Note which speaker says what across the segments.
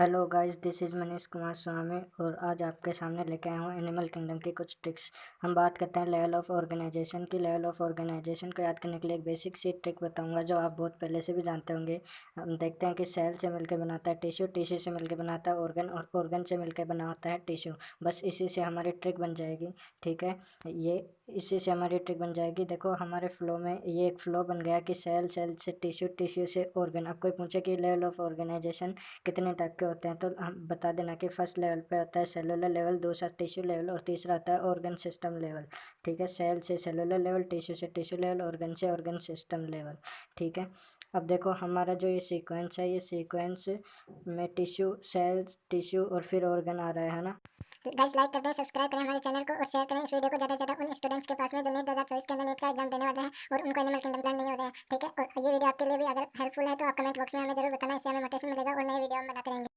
Speaker 1: Hello guys, this is Manish Kumar Swami और आज आपके सामने लेके आया हूँ एनिमल किंगडम की कुछ ट्रिक्स। हम बात करते हैं लेवल ऑफ ऑर्गेनाइजेशन की। लेवल ऑफ ऑर्गेनाइजेशन को याद करने के लिए एक बेसिक सी ट्रिक बताऊंगा जो आप बहुत पहले से भी जानते होंगे। हम देखते हैं कि सेल से मिलकर बनाता है टिश्यू, टिश्यू से मिलकर बनाता है ऑर्गन और ऑर्गन से मिलकर बना होता है टिश्यू। बस इसी से हमारी ट्रिक बन जाएगी। ठीक है, ये इसी से हमारी ट्रिक बन जाएगी। देखो हमारे फ्लो में ये एक फ्लो बन गया कि सेल, सेल से टिश्यू, टिश्यू से ऑर्गन। अब कोई पूछे कि लेवल ऑफ ऑर्गेनाइजेशन कितने टाइप के होते हैं तो हम बता देना कि फर्स्ट लेवल पे होता है सेलुलर लेवल, दूसरा टिश्यू लेवल और तीसरा होता है ऑर्गन सिस्टम लेवल। ठीक है, सेल से सेलुलर लेवल, टिश्यू से टिश्यू लेवल, ऑर्गन से ऑर्गन सिस्टम लेवल। ठीक है, अब देखो हमारा जो ये सीक्वेंस है, ये सीक्वेंस में टिश्यू, सेल्स, टिश्यू और फिर ऑर्गन आ रहा है ना।
Speaker 2: गाइस लाइक कर दें, सब्सक्राइब करें हमारे चैनल को और शेयर करें इस वीडियो को ज़्यादा से ज़्यादा उन स्टूडेंट्स के पास में जो नीट 2024 के अंदर नीट का एग्जाम देने वाले हैं और उनको एनिमल किंगडम प्लान नहीं हो रहा है। ठीक है, और ये वीडियो आपके लिए भी अगर हेल्पफुल है तो आप कमेंट बॉक्स में हमें जरूर बताना, इससे हमें मोटिवेशन मिलेगा और नए वीडियो हम बनाते रहेंगे।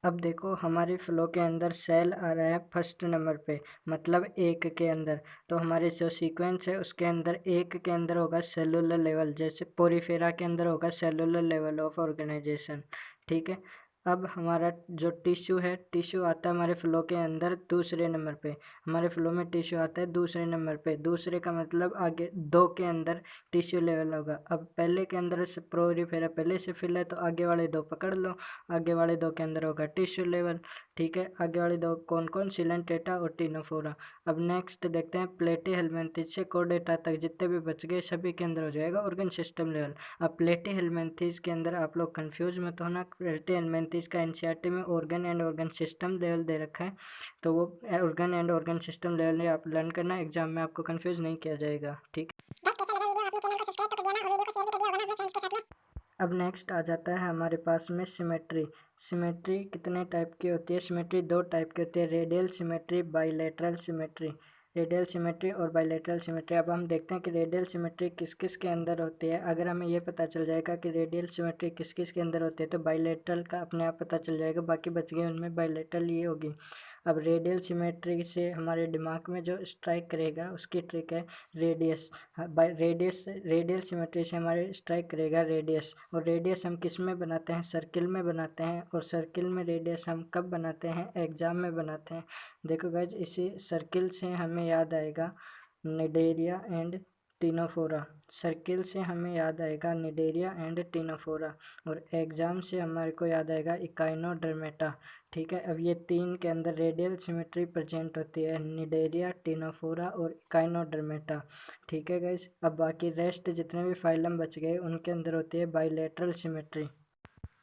Speaker 1: अब देखो हमारे फ्लो के अंदर सेल आ रहा है फर्स्ट नंबर पे, मतलब एक के अंदर। तो हमारे जो सीक्वेंस है उसके अंदर एक के अंदर होगा सेलुलर लेवल, जैसे पोरीफेरा के अंदर होगा सेलुलर लेवल ऑफ ऑर्गेनाइजेशन। ठीक है, अब हमारा जो टिश्यू है, टिश्यू आता है हमारे फ्लो के अंदर दूसरे नंबर पे। हमारे फ्लो में टिश्यू आता है दूसरे नंबर पे, दूसरे का मतलब आगे दो के अंदर टिश्यू लेवल होगा। अब पहले के अंदर से पोरीफेरा पहले से फिल है तो आगे वाले दो पकड़ लो, आगे वाले दो के अंदर होगा टिश्यू लेवल। ठीक है, आगे वाले दो कौन कौन, सिलेंटेटा और टिनोफोरा। अब नेक्स्ट देखते हैं प्लेटी हेलमिंथेस से कोर्डेटा तक जितने भी बच गए सभी के अंदर हो जाएगा ऑर्गन सिस्टम लेवल। अब प्लेटी हेलमिंथेस के अंदर आप लोग कंफ्यूज मत होना, प्लेटी हेलमिंथेस का एनसीईआरटी में organ and organ system level दे रखा है, तो वो organ and organ system level आप लर्न करना, एग्जाम में आपको कंफ्यूज नहीं किया जाएगा। ठीक है,
Speaker 2: गाइस कैसा लगा वीडियो? आपने चैनल को सब्सक्राइब तो कर दिया ना और वीडियो को शेयर भी कर दिया होगा ना अपने फ्रेंड्स के साथ में।
Speaker 1: अब नेक्स्ट आ जाता है हमारे पास में सिमेट्री। सिमेट्री कितने टाइप की होती है? सिमेट्री दो टाइप की होती है, radial symmetry, bilateral symmetry. Radial symmetry और बाइलेटरल सिमेट्री। अब हम देखते हैं कि रेडियल सिमेट्री किस किस के अंदर होती है। अगर हमें ये पता चल जाएगा कि रेडियल सिमेट्री किस किस के अंदर होती है तो बाइलेटरल का अपने आप पता चल जाएगा, बाकी बच गए उनमें बाइलेटरल ये होगी। अब रेडियल सिमेट्री से हमारे दिमाग में जो स्ट्राइक करेगा उसकी ट्रिक है radius. By radius, radial symmetry से हमारे स्ट्राइक करेगा रेडियस। और रेडियस हम किस में बनाते हैं? सर्किल में बनाते हैं। और सर्किल में रेडियस हम कब बनाते हैं? एग्जाम में बनाते हैं। देखो गाइज, इसी सर्किल से हमें याद आएगा निडेरिया एंड टिनोफोरा। सर्किल से हमें याद आएगा निडेरिया एंड टिनोफोरा और एग्जाम से हमारे को याद आएगा इकाइनोडर्मेटा। ठीक है, अब ये तीन के अंदर रेडियल सिमेट्री प्रेजेंट होती है, निडेरिया, टिनोफोरा और इकाइनोडर्मेटा। ठीक है गाइस, अब बाकी रेस्ट जितने भी फाइलम बच गए उनके अंदर होती है बाइलेटरल सिमेट्री।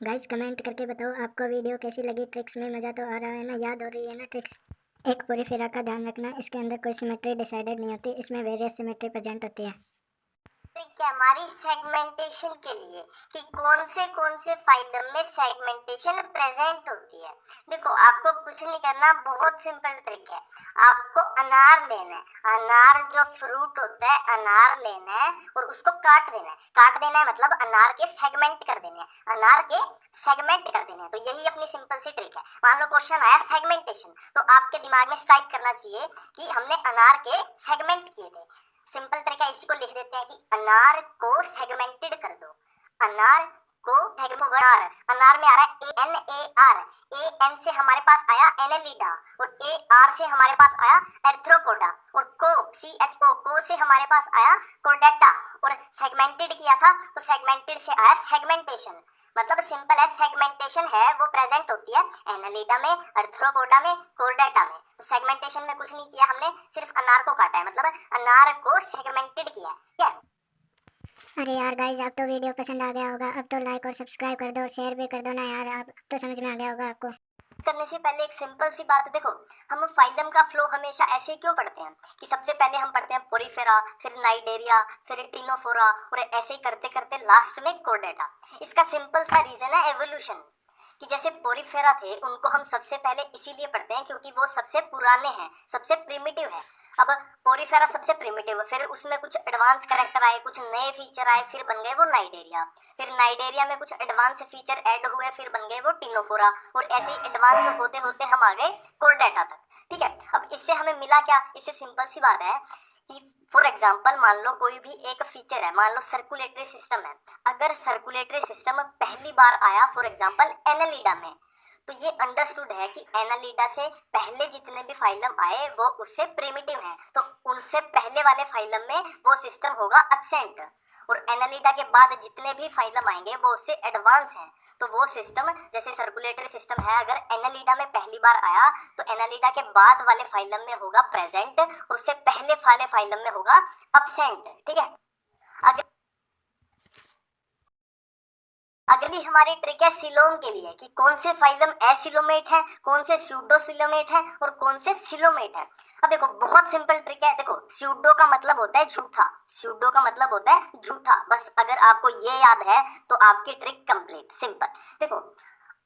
Speaker 2: गाइस कमेंट करके बताओ आपको वीडियो कैसी लगी। ट्रिक्स में मज़ा तो आ रहा है ना, याद हो रही है ना ट्रिक्स? एक पूरी फेरा का ध्यान रखना, इसके अंदर कोई सिमेट्री डिसाइडेड नहीं होती, इसमें वेरियस सिमेट्री प्रेजेंट होती है।
Speaker 3: ट्रिक है हमारी सेगमेंटेशन के लिए कि कौन से फाइलम में सेगमेंटेशन प्रेजेंट होती है। देखो आपको कुछ नहीं करना, बहुत सिंपल ट्रिक है। आपको अनार लेना है, अनार जो फ्रूट होता है अनार लेना है और उसको काट देना है। काट देना है मतलब अनार के सेगमेंट कर देने हैं, अनार के सेगमेंट कर देने हैं। तो यही अपनी सिंपल सी ट्रिक है। मान लो क्वेश्चन आया सेगमेंटेशन, तो आपके दिमाग में स्ट्राइक करना चाहिए कि हमने अनार के सेगमेंट किए थे। सिंपल तरीका इसी को लिख देते हैं कि अनार को सेगमेंटेड कर दो। अनार को अनार, अनार में आ रहा है A N A R, A N से हमारे पास आया एनेलिडा और ए आर से हमारे पास आया एर्थ्रोपोडा और को सी एच ओ को से हमारे पास आया कोर्डेटा और सेगमेंटेड किया था तो सेगमेंटेड से आया सेगमेंटेशन। मतलब सिंपल है, सेगमेंटेशन है वो प्रेजेंट होती है एनालिडा में, अर्थ्रोपोडा में, कोर्डेटा में। तो सेगमेंटेशन में कुछ नहीं किया हमने, सिर्फ अनार को काटा है, मतलब अनार को सेगमेंटेड किया है। ठीक है,
Speaker 2: अरे यार गाइस, आप तो वीडियो पसंद आ गया होगा, अब तो लाइक और सब्सक्राइब कर दो और शेयर भी कर दो ना यार। अब तो समझ में आ गया होगा आपको।
Speaker 3: करने से पहले एक सिंपल सी बात देखो, हम फाइलम का फ्लो हमेशा ऐसे ही क्यों पढ़ते हैं कि सबसे पहले हम पढ़ते हैं पोरीफेरा, फिर नाइडेरिया, फिर टिनोफोरा और ऐसे ही करते करते लास्ट में कोर्डेटा। इसका सिंपल सा रीजन है एवोल्यूशन, कि जैसे पोरीफेरा थे उनको हम सबसे पहले इसीलिए पढ़ते हैं क्योंकि वो सबसे पुराने हैं, सबसे प्रिमिटिव है। अब पोरीफेरा सबसे प्रिमिटिव है, फिर उसमें कुछ एडवांस कैरेक्टर आए, कुछ नए फीचर आए, फिर बन गए वो नाइडेरिया। फिर नाइडेरिया में कुछ एडवांस फीचर ऐड हुए, फिर बन गए वो टिनोफोरा और ऐसे ही एडवांस होते होते हम आ गए कोर्डेटा तक। ठीक है, अब इससे हमें मिला क्या? इससे सिंपल सी बात है कि फॉर एग्जाम्पल मान लो कोई भी एक फीचर है, मान लो सर्कुलेटरी सिस्टम है। अगर सर्कुलेटरी सिस्टम पहली बार आया फॉर एग्जाम्पल एनालिडा में, तो ये अंडरस्टूड है कि एनालिडा से पहले जितने भी फाइलम आए वो उससे प्रिमिटिव हैं, तो उनसे पहले वाले फाइलम में वो सिस्टम होगा एब्सेंट, और एनालिडा के बाद जितने भी फाइलम आएंगे वो उससे एडवांस हैं। तो वो सिस्टम जैसे सर्कुलेटरी सिस्टम है, अगर एनालिडा में पहली बार आया तो एनालिडा के बाद वाले फाइलम में होगा प्रेजेंट और उससे पहले वाले फाइलम में होगा एब्सेंट। ठीक है, अगली हमारी ट्रिक है सिलोम के लिए कि कौन से फाइलम एसिलोमेट है, कौन से स्यूडोसिलोमेट है और कौन से सिलोमेट है। अब देखो बहुत सिंपल ट्रिक है। देखो स्यूडो का मतलब होता है झूठा, स्यूडो का मतलब होता है झूठा। बस अगर आपको ये याद है तो आपकी ट्रिक कंप्लीट। सिंपल। देखो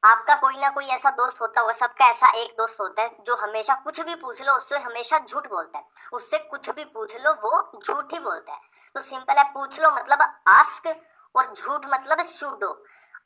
Speaker 3: आपका कोई ना कोई ऐसा दोस्त होता होगा, सबका ऐसा एक दोस्त होता है जो हमेशा कुछ भी पूछ लो उससे हमेशा झूठ बोलता है, उससे कुछ भी पूछ लो वो झूठ ही बोलता है। तो सिंपल है, पूछ लो मतलब आस्क और झूठ मतलब सूडो।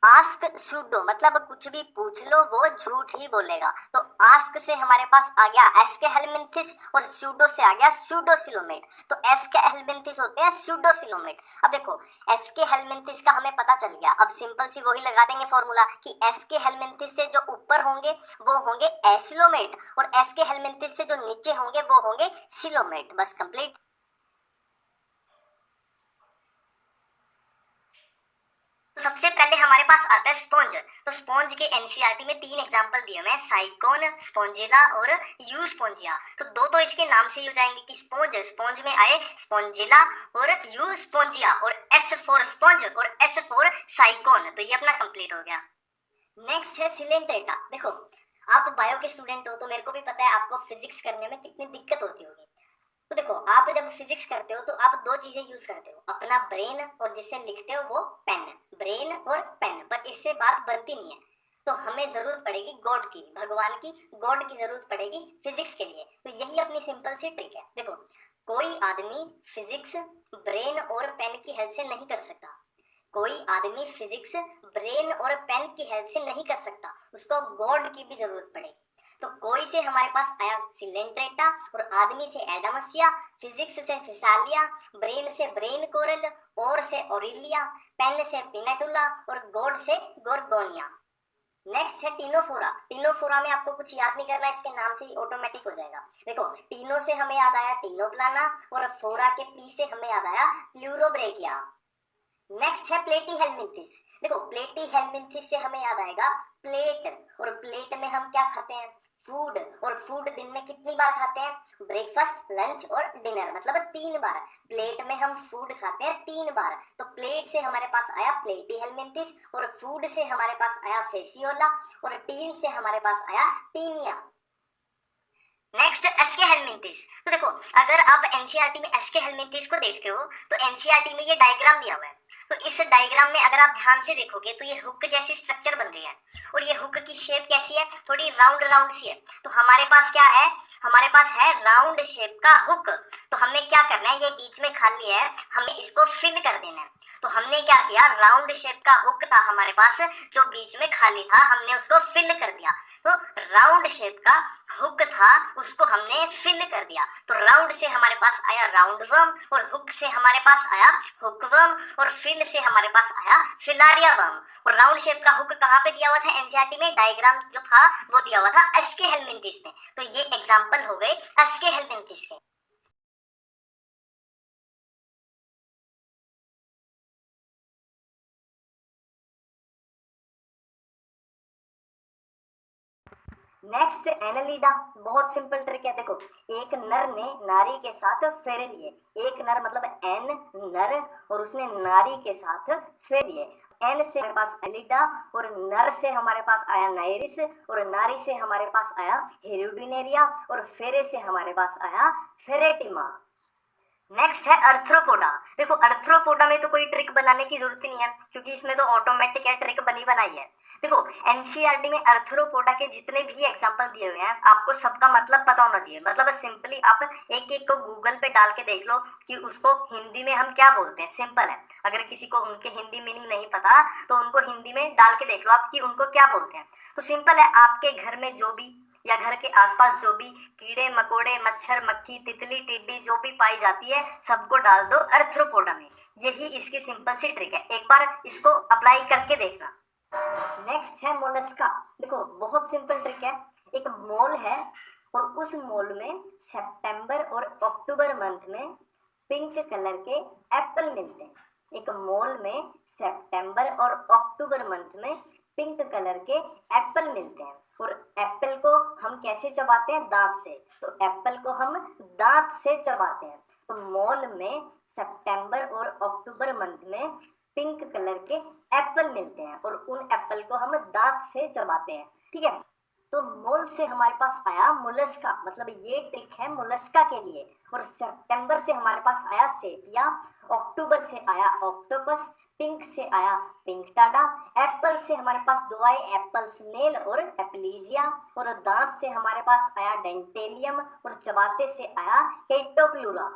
Speaker 3: आस्क सूडो मतलब कुछ भी पूछ लो वो झूठ ही बोलेगा। तो आस्क से हमारे पास आ गया एस्केहेलमिंथिस और सूडो से आ गया सूडोसिलोमेट। तो एस्केहेलमिंथिस होते हैं सूडोसिलोमेट। अब देखो एस्केहेलमिंथिस का हमें पता चल गया, अब सिंपल सी वही लगा देंगे फॉर्मूला कि एस्केहेलमिंथिस से जो ऊपर होंगे वो होंगे एसिलोमेट और एस्केहेलमिंथिस से जो नीचे होंगे वो होंगे सिलोमेट। बस कंप्लीट। तो सबसे पहले हमारे पास आता है स्पॉन्ज। तो स्पॉन्ज के एनसीईआरटी में 3 एग्जांपल दिए हुए हैं, साइकोन, स्पॉन्जिला और यू स्पॉन्जिया। तो दो इसके नाम से ही हो जाएंगे कि स्पॉन्ज, स्पॉन्ज में आए स्पॉन्जिला और यू स्पॉन्जिया, और एस फॉर स्पॉन्ज और एस फॉर साइकोन। तो ये अपना कंप्लीट हो गया। नेक्स्ट है सिलेंट्रेटा। देखो आप बायो के स्टूडेंट हो तो मेरे को भी पता है आपको फिजिक्स करने में कितनी दिक्कत होती होगी। तो देखो आप जब फिजिक्स करते हो तो आप दो चीजें यूज करते हो, अपना ब्रेन और जिससे लिखते हो वो पेन। ब्रेन और पेन, पर इससे बात बनती नहीं है। तो हमें जरूरत पड़ेगी गॉड की, भगवान की, गॉड की जरूरत पड़ेगी फिजिक्स के लिए। तो यही अपनी सिंपल सी ट्रिक है। देखो कोई आदमी फिजिक्स ब्रेन और पेन की हेल्प से नहीं कर सकता, कोई आदमी फिजिक्स ब्रेन और पेन की हेल्प से नहीं कर सकता, उसको गॉड की भी जरूरत पड़ेगी। तो कोई से हमारे पास आया सिलेंट्रेटा और आदमी से एडामसिया, फिजिक्स से फिसालिया, ब्रेन से ब्रेन कोरल, और से ओरिलिया, पेन से पिनेटुला और गॉड से गोरगोनिया। नेक्स्ट है टीनोफोरा। टीनोफोरा में आपको कुछ याद नहीं करना, इसके नाम से ही ऑटोमेटिक हो जाएगा। देखो टीनो से हमें याद आया टीनोप्लाना और फोरा के पी से हमें याद आया प्लूरोब्रेकिया। नेक्स्ट है प्लेटी हेलमिंथिस। देखो प्लेटी हेलमिंथिस से हमें याद आएगा प्लेट, और प्लेट में हम क्या खाते हैं, फूड, और फूड दिन में कितनी बार खाते हैं, ब्रेकफास्ट, लंच और डिनर, मतलब 3 बार। प्लेट में हम फूड खाते हैं 3 बार। तो प्लेट से हमारे पास आया प्लेटी हेलमिंथिस और फूड से हमारे पास आया फेसियोला और टीन से हमारे पास आया टीनिया। नेक्स्ट एस्केहेलमिंथिस। तो देखो अगर आप एनसीईआरटी में एस्केहेलमिंथिस को देखते हो तो एनसीईआरटी में ये डायग्राम दिया हुआ है। तो इस डायग्राम में अगर आप ध्यान से देखोगे तो ये हुक जैसी स्ट्रक्चर बन रही है, और ये हुक की शेप कैसी है, थोड़ी राउंड राउंड सी है। तो हमारे पास क्या है, हमारे पास है राउंड शेप का हुक। तो हमें क्या करना है, ये बीच में खाली है, हमें इसको फिल कर देना है। तो हमने क्या किया, राउंड शेप का हुक था हमारे पास जो बीच में खाली था, हमने उसको फिल कर दिया। तो राउंड शेप का हुक था उसको हमने फिल कर दिया। तो राउंड से हमारे पास आया राउंड वर्म, और हुक से हमारे पास आया हुक वर्म, और फिल से हमारे पास आया फिलारिया वर्म। और राउंड शेप का हुक कहाँ पे दिया हुआ था एनसीईआरटी में, डायग्राम जो था वो दिया हुआ था एस्केहेलमिंथिस में। तो ये एग्जाम्पल हो गए एस्केहेलमिंथिस के। Next Annelida. बहुत सिंपल ट्रिक है। देखो एक नर ने नारी के साथ फेरे लिए, एक नर मतलब एन नर, और उसने नारी के साथ फेरे लिए। एन से हमारे पास एलिडा, और नर से हमारे पास आया नाइरिस, और नारी से हमारे पास आया हेरुडिनेरिया, और फेरे से हमारे पास आया फेरेटिमा। नेक्स्ट है अर्थ्रोपोडा। देखो अर्थ्रोपोडा में तो कोई ट्रिक बनाने की जरूरत ही नहीं है क्योंकि इसमें तो ऑटोमेटिक है, ट्रिक बनी बनाई है। देखो एनसीईआरटी में अर्थ्रोपोडा के जितने भी एग्जांपल दिए हुए हैं आपको सबका मतलब पता होना चाहिए। मतलब सिंपली आप एक एक को गूगल पे डाल के देख लो कि उसको हिंदी में हम क्या बोलते हैं। सिंपल है, अगर किसी को उनके हिंदी मीनिंग नहीं पता तो उनको हिंदी में डाल के देख लो आप कि उनको क्या बोलते हैं। तो सिंपल है, आपके घर में जो भी
Speaker 4: या घर के आसपास जो भी कीड़े मकोड़े, मच्छर, मक्खी, तितली, टिड्डी जो भी पाई जाती है सबको डाल दो अर्थ्रोपोडा में। यही इसकी सिंपल सी ट्रिक है, एक बार इसको अप्लाई करके देखना। नेक्स्ट है मोलस्का। देखो बहुत सिंपल ट्रिक है, एक मोल है और उस मोल में सितंबर और अक्टूबर मंथ में पिंक कलर के एप्पल मिलते हैं। एक मोल में सितंबर और अक्टूबर मंथ में पिंक कलर के एप्पल मिलते हैं और एप्पल को हम कैसे चबाते हैं? दांत से। तो एप्पल को हम दांत से चबाते हैं। तो मॉल में सितंबर और अक्टूबर मंथ में पिंक कलर के एप्पल मिलते हैं और उन एप्पल को हम दांत से चबाते हैं, ठीक है। तो मोल से हमारे पास आया मोलस्का, मतलब ये ट्रिक है मोलस्का के लिए। और सितंबर से हमारे पास आया सेपिया, अक्टूबर से आया ऑक्टोपस, पिंक से आया पिंक टाडा, एप्पल से हमारे पास दो आए एप्पल स्नेल और एप्लीजिया, और दांत से हमारे पास आया डेंटेलियम और चबाते से आया केटोप्लूरा।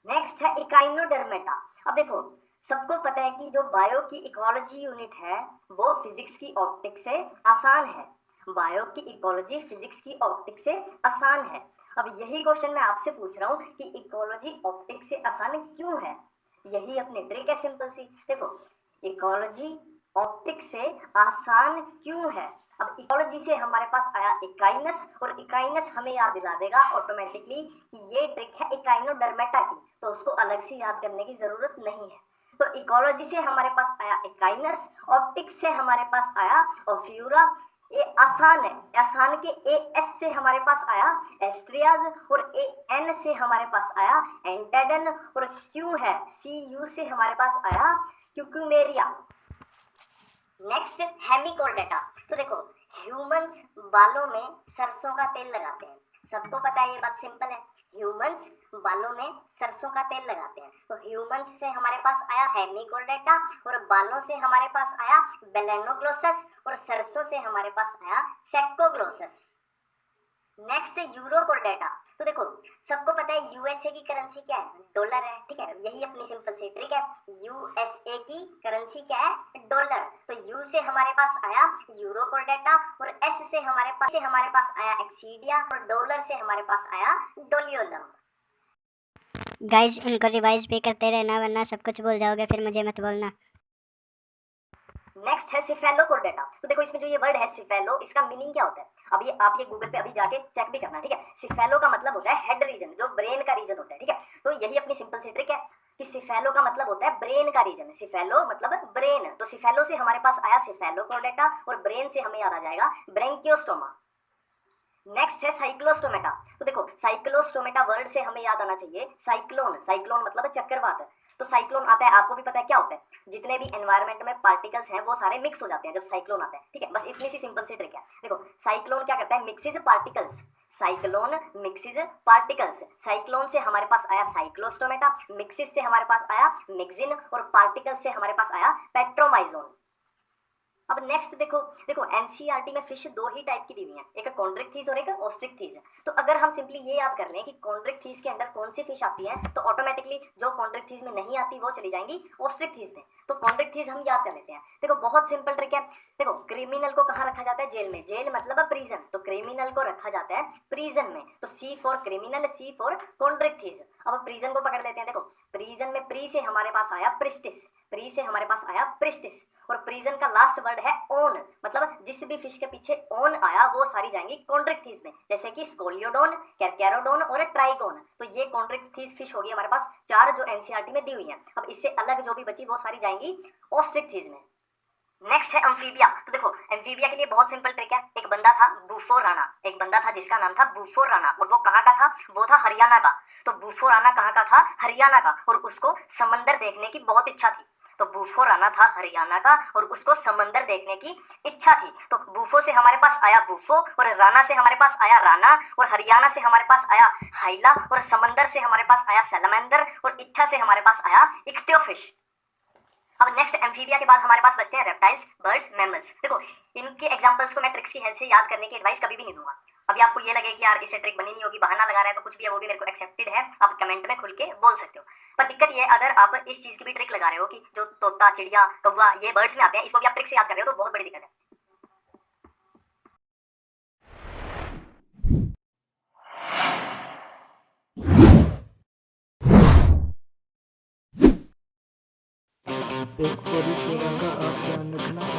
Speaker 4: नेक्स्ट है इकाइनोडर्मेटा। अब देखो सबको पता है कि जो बायो की इकोलॉजी यूनिट है वो फिजिक्स की ऑप्टिक्स से आसान है। बायो की इकोलॉजी फिजिक्स की ऑप्टिक्स से आसान है। अब यही क्वेश्चन मैं आपसे पूछ रहा हूँ कि इकोलॉजी ऑप्टिक्स से आसान क्यों है? यही अपनी ट्रिक है सिंपल सी। देखो इकोलॉजी ऑप्टिक्स से आसान क्यों है? अब इकोलॉजी से हमारे पास आया इकाइनस और इकाइनस हमें याद दिला देगा ऑटोमेटिकली कि ये ट्रिक है इकाइनोडर्मेटा की, तो उसको अलग से याद करने की जरूरत नहीं है। तो इकोलॉजी से हमारे पास आया इकाइनस, ऑप्टिक्स से हमारे पास आया ओफ्यूरा, ये आसान है। आसान के ए एस से हमारे पास आया एस्ट्रियाज और ए एन से हमारे पास आया एंटेडन और क्यू है सी यू से हमारे पास आया क्यूक्यूमेरिया। नेक्स्ट हेमिकोर्डेटा। तो देखो ह्यूमंस बालों में सरसों का तेल लगाते हैं, सबको पता है ये बात सिंपल है। ह्यूमंस बालों में सरसों का तेल लगाते हैं। तो ह्यूमंस से हमारे पास आया हेमिकोर्डेटा और बालों से हमारे पास आया बेलेनोग्लोसस और सरसों से हमारे पास आया सेक्कोग्लोसस। नेक्स्ट यूरोकोर्डेटा। तो देखो सबको पता है यूएसए की करेंसी क्या है? डॉलर है, ठीक है। यही अपनी सिंपल सी ट्रिक है। यूएसए की करेंसी क्या है? डॉलर। तो यू से हमारे पास आया यूरोकोर्डेटा और एस से हमारे पास आया एक्सीडिया और डॉलर से हमारे पास आया डोलियोलम।
Speaker 2: गाइज इनको रिवाइज भी करते रहना वरना सब कुछ भूल जाओगे, फिर मुझे मत बोलना।
Speaker 4: नेक्स्ट है सिफेलोकोर्डेटा। तो देखो इसमें जो ये वर्ड है सिफेलो, इसका मीनिंग क्या होता है? अब ये आप ये गूगल पे अभी जाके चेक भी करना, ठीक है। सिफेलो का मतलब होता है हेड रीजन, जो ब्रेन का रीजन होता है, ठीक है। तो यही अपनी सिंपल सी ट्रिक है कि सिफेलो का मतलब होता है ब्रेन का रीजन। सिफेलो मतलब ब्रेन। तो सिफेलो से हमारे पास आया सिफेलोकोर्डेटा और ब्रेन से हमें याद आ जाएगा ब्रेंकियोस्टोमा। नेक्स्ट है साइक्लोस्टोमेटा। तो देखो साइक्लोस्टोमेटा वर्ड से हमें याद आना चाहिए साइक्लोन। साइक्लोन मतलब चक्रवात। तो साइक्लोन आता है, आपको भी पता है क्या होता है? जितने भी एनवायरनमेंट में पार्टिकल्स हैं वो सारे मिक्स हो जाते हैं जब साइक्लोन आता है, ठीक है। बस इतनी सी सिंपल सी ट्रिक है। देखो साइक्लोन क्या करता है? Mixes particles. Cyclone mixes particles. Cyclone से हमारे पास आया साइक्लोस्टोमेटा, मिक्सिज से हमारे पास आया मिक्सिन और पार्टिकल्स से हमारे पास आया पेट्रोमाइजोन। अब नेक्स्ट देखो एनसीईआरटी में फिश दो ही टाइप की दी हुई है, एक कॉन्ड्रिक्थीज और एक ऑस्ट्रिक्थीज। तो अगर हम सिंपली ये याद कर लें कि कॉन्ड्रिक्थीज के अंदर कौन सी फिश आती है तो ऑटोमेटिकली जो कॉन्ड्रिक्थीज में नहीं आती वो चली जाएंगी ऑस्ट्रिक्थीज में। तो कॉन्ड्रिक्थीज हम याद कर लेते हैं। देखो बहुत सिंपल ट्रिक है। देखो क्रिमिनल को कहाँ रखा जाता है? जेल में। जेल मतलब प्रिजन, तो क्रिमिनल को रखा जाता है प्रिजन में। तो C for criminal, C for chondrichthyes. अब प्रिजन को पकड़ लेते हैं। देखो प्रिजन में प्री से हमारे पास आया प्रिस्टिस, प्री से हमारे पास आया प्रिस्टिस और प्रिजन का लास्ट वर्ड है ओन, मतलब जिस भी फिश के पीछे ओन आया वो सारी जाएंगी कॉन्ड्रिक्थीज में, जैसे कि स्कोलियोडोन, कैरकैरोडोन और ट्राइगोन। तो ये कॉन्ड्रिक्थीज फिश होगी हमारे पास चार जो एनसीईआरटी में दी हुई है। अब इससे अलग जो भी बची वो सारी जाएंगी ऑस्ट्रिक्थीज में। नेक्स्ट है अम्फीबिया। तो देखो अम्फीबिया के लिए बहुत सिंपल ट्रिक है। एक बंदा था बूफो राणा, एक बंदा था जिसका नाम था बूफो राणा और वो कहाँ का था? वो था हरियाणा का। तो बूफो राणा कहाँ का था? हरियाणा का। और उसको समंदर देखने की बहुत इच्छा थी। तो बूफो राणा था हरियाणा का और उसको समंदर देखने की इच्छा थी। तो बूफो से हमारे पास आया बूफो और राणा से हमारे पास आया राणा और हरियाणा से हमारे पास आया हाइला और समंदर से हमारे पास आया सैलमेंडर और इच्छा से हमारे पास आया इक्तियोफिश। अब नेक्स्ट एम्फीबिया के बाद हमारे पास बचते हैं रेप्टाइल्स, बर्ड्स, मैमल्स। देखो इनके एग्जांपल्स को मैं ट्रिक्स की हेल्प से याद करने की एडवाइस कभी भी नहीं दूंगा। अभी आपको ये लगे कि यार इससे ट्रिक बनी नहीं होगी, बहाना लगा रहा है, तो कुछ भी है वो भी मेरे को एक्सेप्टेड है, आप कमेंट में खुल के बोल सकते हो। पर दिक्कत ये है अगर आप इस चीज़ की भी ट्रिक लगा रहे हो कि जो तोता, चिड़िया, कौवा ये बर्ड्स में आते हैं, इसको भी आप ट्रिक से याद कर रहे हो तो बहुत बड़ी दिक्कत है।
Speaker 1: एक पोरिफेरा का आप ध्यान रखना।